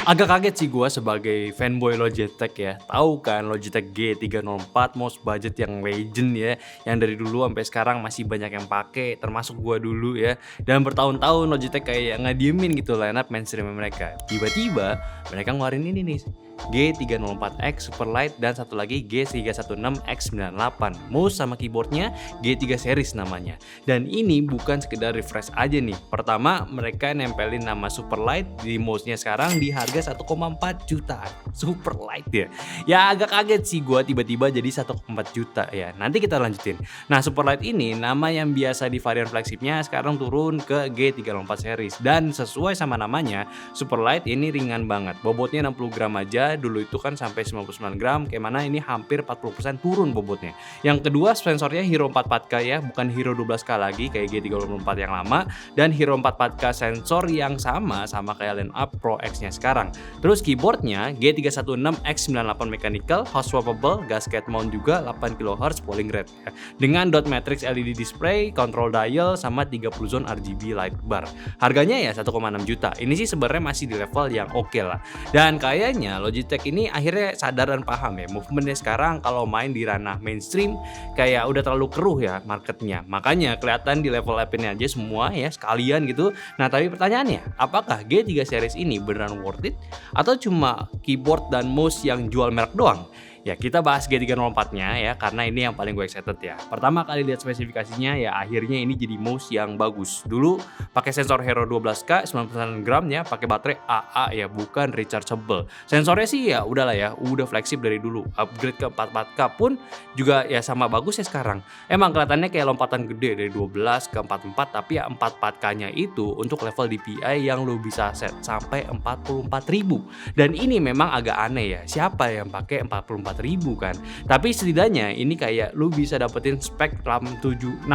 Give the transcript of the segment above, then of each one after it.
Agak kaget sih gua sebagai fanboy Logitech ya. Tahu kan Logitech G304 mouse budget yang legend ya, yang dari dulu sampai sekarang masih banyak yang pakai, termasuk gua dulu ya. Dan bertahun-tahun Logitech kayak ngediemin gitu lineup mainstream mereka. Tiba-tiba mereka ngeluarin ini nih, G304X Superlight dan satu lagi G316X98. Mouse sama keyboardnya G3 series namanya. Dan ini bukan sekedar refresh aja nih. Pertama, mereka nempelin nama Superlight di mouse-nya sekarang di harga 1,4 juta. Superlight ya. Ya agak kaget sih gua tiba-tiba jadi 1,4 juta ya. Nanti kita lanjutin. Nah, Superlight ini nama yang biasa di varian flagshipnya sekarang turun ke G304 series. Dan sesuai sama namanya, Superlight ini ringan banget. Bobotnya 60 gram aja. Dulu itu kan sampai 99 gram, kayak mana ini hampir 40% turun bobotnya. Yang kedua, sensornya Hero 44K ya, bukan Hero 12K lagi kayak G304 yang lama, dan Hero 44K sensor yang sama kayak lineup Pro X-nya sekarang. Terus keyboardnya G316X98 mechanical, hot swappable, gasket mount juga, 8 kHz polling rate ya. Dengan dot matrix LED display, control dial, sama 30 zone RGB light bar. Harganya ya 1,6 juta. Ini sih sebenarnya masih di level yang oke lah. Dan kayaknya Logitech ini akhirnya sadar dan paham ya, movementnya sekarang kalau main di ranah mainstream kayak udah terlalu keruh ya marketnya. Makanya kelihatan di level app-nya aja semua ya sekalian gitu. Nah, tapi pertanyaannya, apakah G3 series ini beneran worth it atau cuma keyboard dan mouse yang jual merek doang? Ya, kita bahas G304-nya ya, karena ini yang paling gue excited ya. Pertama kali lihat spesifikasinya ya, akhirnya ini jadi mouse yang bagus. Dulu pakai sensor Hero 12K 99 gram ya, pakai baterai AA ya, bukan rechargeable. Sensornya sih ya udahlah ya, udah flagship dari dulu. Upgrade ke 44K pun juga ya sama bagus ya sekarang. Emang kelihatannya kayak lompatan gede dari 12 ke 44, tapi ya 44K-nya itu untuk level DPI yang lo bisa set sampai 44.000. Dan ini memang agak aneh ya. Siapa yang pakai 44.000 kan? Tapi setidaknya ini kayak lu bisa dapetin spek 678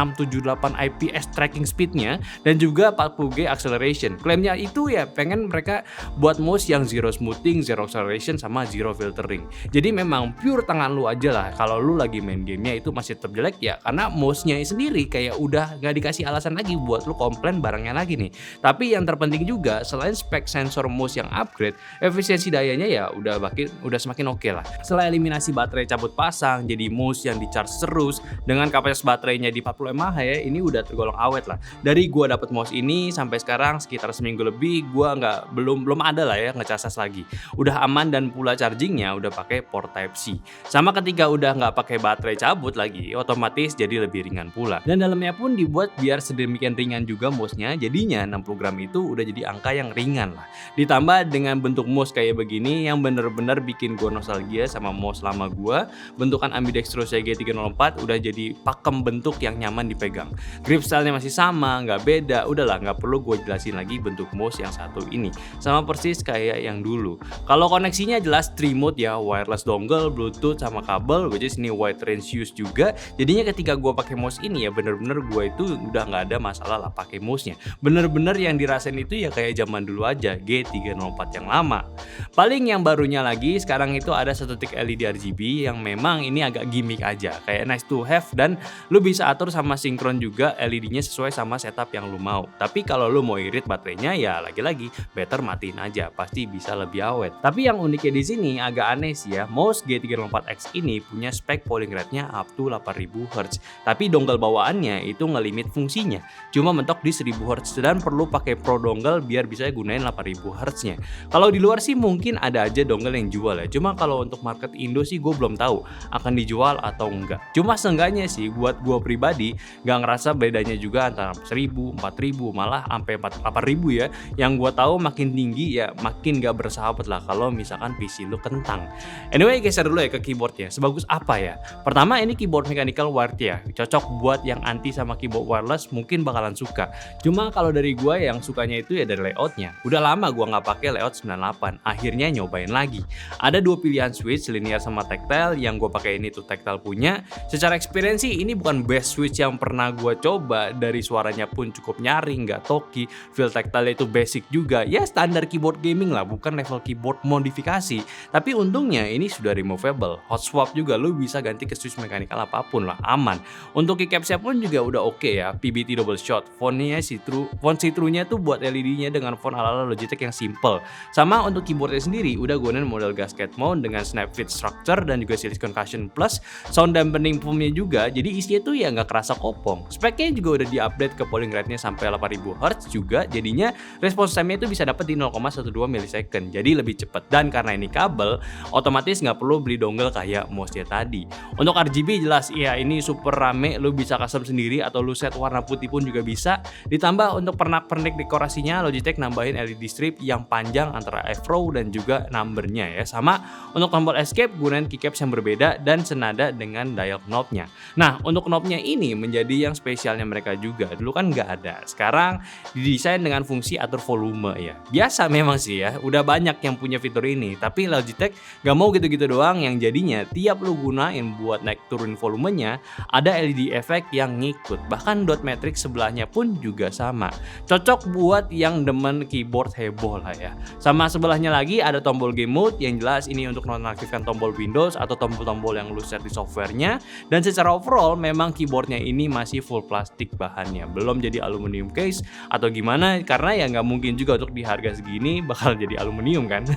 IPS tracking speednya dan juga 40G acceleration. Klaimnya itu ya pengen mereka buat mouse yang zero smoothing, zero acceleration, sama zero filtering. Jadi memang pure tangan lu aja lah. Kalau lu lagi main gamenya itu masih tetap jelek ya, karena mouse-nya sendiri kayak udah gak dikasih alasan lagi buat lu komplain barangnya lagi nih. Tapi yang terpenting juga, selain spek sensor mouse yang upgrade, efisiensi dayanya ya udah semakin oke lah. Setelah eliminasi baterai cabut pasang, jadi mouse yang di-charge terus dengan kapasitas baterainya di 40 mAh ya, ini udah tergolong awet lah. Dari gua dapet mouse ini sampai sekarang sekitar seminggu lebih, gua belum ada lah ya ngecas lagi. Udah aman dan pula chargingnya udah pakai port Type C. Sama ketika udah nggak pakai baterai cabut lagi, otomatis jadi lebih ringan pula. Dan dalamnya pun dibuat biar sedemikian ringan juga mouse-nya, jadinya 60 gram itu udah jadi angka yang ringan lah. Ditambah dengan bentuk mouse kayak begini yang bener-bener bikin gua nostalgia sama mouse lama gua. Bentukan ambidextrous G304 udah jadi pakem bentuk yang nyaman dipegang. Grip stylenya masih sama, nggak beda. Udahlah, nggak perlu gue jelasin lagi bentuk mouse yang satu ini. Sama persis kayak yang dulu. Kalau koneksinya jelas 3 mode ya, wireless dongle, bluetooth, sama kabel, which is ini wide range use juga. Jadinya ketika gue pakai mouse ini ya bener-bener gue itu udah nggak ada masalah lah pakai mouse-nya. Bener-bener yang dirasain itu ya kayak zaman dulu aja, G304 yang lama. Paling yang barunya lagi sekarang itu ada satu titik LED RGB yang memang ini agak gimmick aja, kayak nice to have, dan lu bisa atur sama sinkron juga LED-nya sesuai sama setup yang lu mau. Tapi kalau lu mau irit baterainya ya lagi-lagi better matiin aja, pasti bisa lebih awet. Tapi yang uniknya di sini agak aneh sih ya, mouse G304X ini punya spek polling rate-nya up to 8000 Hz. Tapi dongle bawaannya itu ngelimit fungsinya, cuma mentok di 1000 Hz dan perlu pakai pro dongle biar bisa gunain 8000 Hz-nya. Kalau di luar sih mungkin ada aja dongle yang jual ya, cuma kalau untuk market Indo sih gue belum tahu akan dijual atau enggak. Cuma seenggaknya sih buat gue pribadi gak ngerasa bedanya juga antara 1000, 4000, malah sampai 8000 ya. Yang gue tahu makin tinggi ya makin gak bersahabat lah kalau misalkan PC lu kentang. Anyway, geser dulu ya ke keyboardnya. Sebagus apa ya? Pertama, ini keyboard mechanical wired ya. Cocok buat yang anti sama keyboard wireless, mungkin bakalan suka. Cuma kalau dari gue yang sukanya itu ya dari layoutnya. Udah lama gue gak pakai layout 98. Akhirnya nyobain lagi. Ada dua pilihan switch, linear sama Tactile, yang gue pakai ini tuh Tactile punya. Secara experience sih ini bukan best switch yang pernah gue coba, dari suaranya pun cukup nyaring, nggak talky, feel Tactile itu basic juga, ya standar keyboard gaming lah, bukan level keyboard modifikasi. Tapi untungnya ini sudah removable, hot swap juga, lu bisa ganti ke switch mechanical apapun lah, aman. Untuk keycapsnya pun juga udah oke ya, PBT double shot, fontnya see-through, font see-through-nya tuh buat LED-nya dengan font ala-ala Logitech yang simple. Sama untuk keyboardnya sendiri, udah gunain model gasket mount dengan snap fit structure dan juga silicone cushion plus sound dampening foamnya juga, jadi isinya tuh ya nggak kerasa kopong. Speknya juga udah di-update ke polling rate-nya sampai 8000 Hz juga, jadinya response time-nya itu bisa dapat di 0,12 millisecond, jadi lebih cepat. Dan karena ini kabel, otomatis nggak perlu beli dongle kayak mouse-nya tadi. Untuk RGB jelas, ya ini super rame, lu bisa custom sendiri atau lu set warna putih pun juga bisa. Ditambah untuk pernak-pernik dekorasinya, Logitech nambahin LED strip yang panjang antara F-row dan juga numbernya ya. Sama untuk tombol escape gunain keycaps yang berbeda dan senada dengan dial knob-nya. Nah, untuk knob-nya ini menjadi yang spesialnya mereka juga. Dulu kan nggak ada. Sekarang didesain dengan fungsi atur volume ya. Biasa memang sih ya, udah banyak yang punya fitur ini. Tapi Logitech nggak mau gitu-gitu doang, yang jadinya tiap lu gunain buat naik turun volumenya, ada LED efek yang ngikut. Bahkan dot matrix sebelahnya pun juga sama. Cocok buat yang demen keyboard heboh lah ya. Sama sebelahnya lagi ada tombol game mode, yang jelas ini untuk nonaktifkan tombol Windows atau tombol-tombol yang lu set di softwarenya. Dan secara overall memang keyboardnya ini masih full plastik bahannya, belum jadi aluminium case atau gimana, karena ya nggak mungkin juga untuk di harga segini bakal jadi aluminium kan.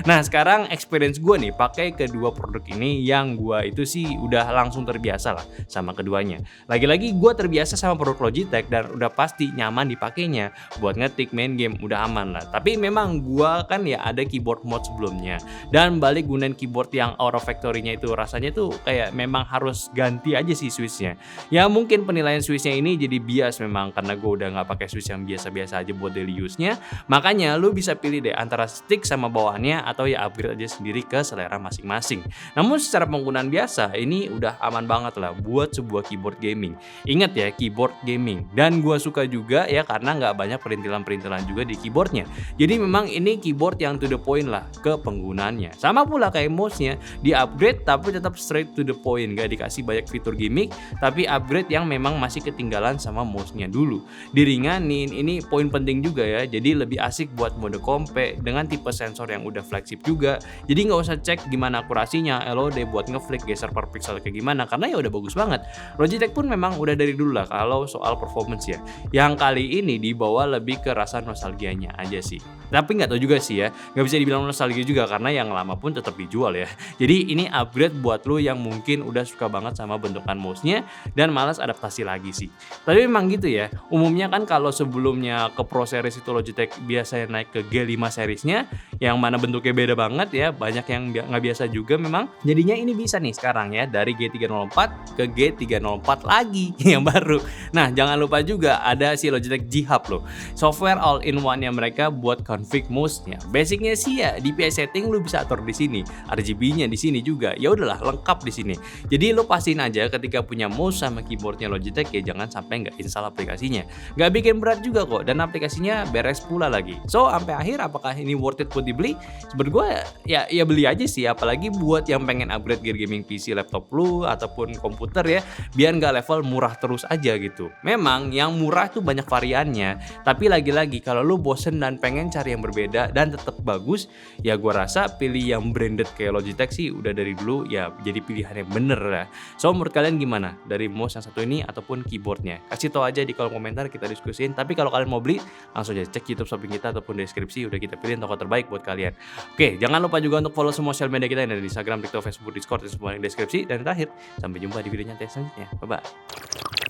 Nah sekarang experience gue nih pakai kedua produk ini, yang gue itu sih udah langsung terbiasa lah sama keduanya. Lagi-lagi gue terbiasa sama produk Logitech dan udah pasti nyaman dipakainya. Buat ngetik, main game udah aman lah. Tapi memang gue kan ya ada keyboard mode sebelumnya, dan balik gunain keyboard yang out of factory-nya itu rasanya tuh kayak memang harus ganti aja sih switch-nya. Ya mungkin penilaian switch-nya ini jadi bias memang, karena gue udah nggak pakai switch yang biasa-biasa aja buat daily use-nya. Makanya lu bisa pilih deh antara stick sama bawahannya, atau ya upgrade aja sendiri ke selera masing-masing. Namun secara penggunaan biasa ini udah aman banget lah buat sebuah keyboard gaming. Ingat ya, keyboard gaming. Dan gue suka juga ya karena nggak banyak perintilan-perintilan juga di keyboardnya. Jadi memang ini keyboard yang to the point lah ke penggunaannya. Sama pula kayak mouse-nya, di upgrade tapi tetap straight to the point, gak dikasih banyak fitur gimmick, tapi upgrade yang memang masih ketinggalan sama mouse-nya dulu. Diringanin, ini poin penting juga ya, jadi lebih asik buat mode kompe dengan tipe sensor yang udah flagship juga. Jadi nggak usah cek gimana akurasinya, LOD buat ngeflick geser per pixel kayak gimana, karena ya udah bagus banget. Logitech pun memang udah dari dulu lah kalau soal performance ya. Yang kali ini dibawa lebih ke rasa nostalgianya aja sih. Tapi nggak tahu juga sih ya, nggak bisa dibilang nostalgia juga karena yang lama pun tetap dijual ya. Jadi ini upgrade buat lo yang mungkin udah suka banget sama bentukan mouse-nya dan malas adaptasi lagi sih. Tapi memang gitu ya, umumnya kan kalau sebelumnya ke Pro Series itu Logitech biasanya naik ke G5 seriesnya, yang mana bentuknya beda banget ya, banyak yang nggak biasa juga memang. Jadinya ini bisa nih sekarang ya, dari G304 ke G304 lagi yang baru. Nah jangan lupa juga ada si Logitech G Hub loh, software all-in-one yang mereka buat config mouse-nya. Basicnya sih ya DPI setting lu bisa atur di sini, RGB-nya di sini juga. Ya udahlah lengkap di sini. Jadi lu pastiin aja ketika punya mouse sama keyboardnya Logitech ya jangan sampai nggak install aplikasinya. Nggak bikin berat juga kok, dan aplikasinya beres pula lagi. So sampai akhir apakah ini worth it buat dibeli? Menurut gue ya beli aja sih, apalagi buat yang pengen upgrade gear gaming PC, laptop lu ataupun komputer ya, biar nggak level murah terus aja gitu. Memang yang murah tuh banyak variannya, tapi lagi-lagi kalau lu bosen dan pengen cari yang berbeda dan tetap bagus, ya gua rasa pilih yang branded kayak Logitech sih udah dari dulu ya jadi pilihan yang bener ya. So menurut kalian gimana dari mouse yang satu ini ataupun keyboardnya? Kasih tau aja di kolom komentar, kita diskusin. Tapi kalau kalian mau beli langsung aja cek YouTube shopping kita ataupun deskripsi, udah kita pilih toko terbaik buat kalian. Oke, jangan lupa juga untuk follow semua sosial media kita yang ada di Instagram, TikTok, Facebook, Discord, dan semua yang deskripsi. Dan terakhir, sampai jumpa di video nyantai selanjutnya. Bye bye.